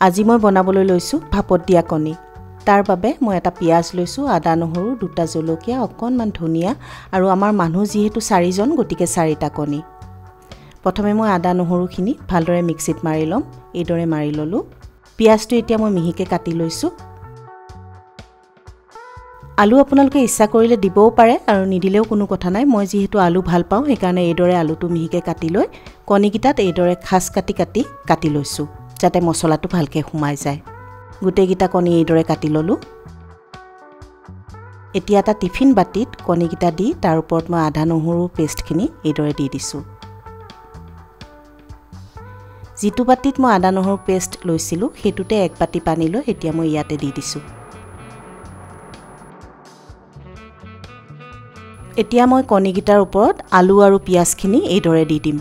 আজি মই বনাবলৈ লৈছো ভাপত দিয়া কণী তাৰ বাবে মই এটা পিয়াজ লৈছো আদা নহৰু দুটা জলকীয়া অকনমান ধনিয়া আৰু আমাৰ মানুহ যেহেতু 4 জন গটিকে 4টা কণী প্ৰথমে মই আদা নহৰুখিনি ভালদৰে মিক্সিত মাৰি লম এইদৰে মাৰি ললো পিয়াজটো এতিয়া মই মিহিকে কাটি লৈছো আলু আপোনালোকে ইচ্ছা কৰিলে দিবও পাৰে আৰু নিদিলেও কোনো কথা নাই মই যেহেতু আলু ভাল পাওঁ সেইকাৰণে এইদৰে আলুটো মিহিকে কাটি লৈ কণীকিটাত এইদৰে খাস কাটি লৈছো যাতে মছলাটো ভালকে সোমাই যায় গুটেকিটা কণী এইদৰে কাটি ললো এতিয়া এটা টিফিন বাটিত কণীকিটা দি তাৰ ওপৰত মই আদা নহৰু পেষ্টখিনি এইদৰে দি দিছো জিতু বাটিত মই আদা নহৰু পেষ্ট লৈছিলো হেতুতে এক বাটি পানী লৈ এতিয়া মই ইয়াতে দি দিছো এতিয়া মই কণীকিটাৰ ওপৰত আলু আৰু পিয়াজখিনি এইদৰে দি দিম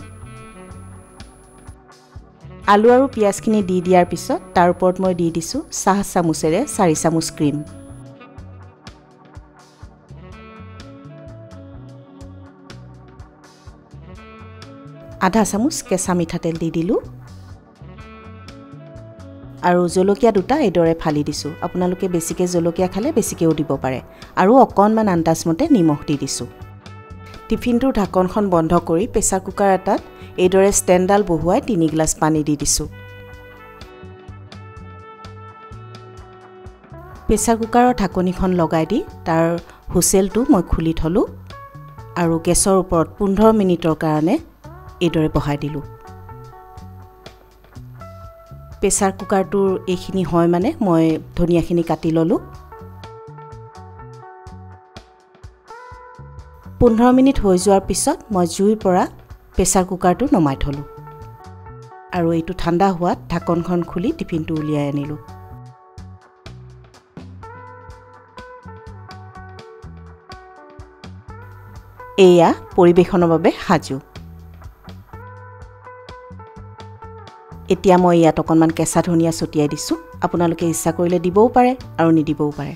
আলু আৰু পিয়াজখিনি দি দিয়াৰ পিছত তাৰ ওপৰত মই দি দিছো চাহ চামুচেৰে 4 চামুচ ক্ৰীম আধা চামুচ কেঁচা মিঠাতেল দি দিলো আৰু জলকীয়া দুটা এইদৰে ফালি দিছো আপোনালোকে বেছিকে জলকীয়া খালে বেছিকেও দিব পাৰে আৰু অকনমান আন্দাজমতে নিমখ দি দিছো টিফিনটোৰ ঢাকনখন বন্ধ কৰি প্ৰেছাৰ কুকাৰ এটাত এইদৰে ষ্টেণ্ডাল বহুৱাই 3 গ্লাস পানী দি দিছো প্ৰেছাৰ কুকাৰৰ ঢাকনিখন লগাই দি তাৰ হুইচেলটো মই খুলি থলো আৰু গেছৰ ওপৰত 15 মিনিটৰ কাৰণে এইদৰে বহাই দিলো প্ৰেছাৰ কুকাৰটোৰ এইখিনি হয় মানে মই ধনিয়াখিনি কাটি ললো 15 মিনিট হৈ যোৱাৰ পিছত মই জুইৰ পৰা প্ৰেছাৰ কুকাৰটো নমাই থলো আৰু এইটো ঠাণ্ডা হোৱাত ঢাকনখন খুলি টিফিনটো উলিয়াই আনিলো এয়া পৰিবেশনৰ বাবে সাজু এতিয়া মই ইয়াত অকনমান কেঁচা ধনিয়া ছটিয়াই দিছো আপোনালোকে ইচ্ছা কৰিলে দিবও পাৰে আৰু নিদিবও পাৰে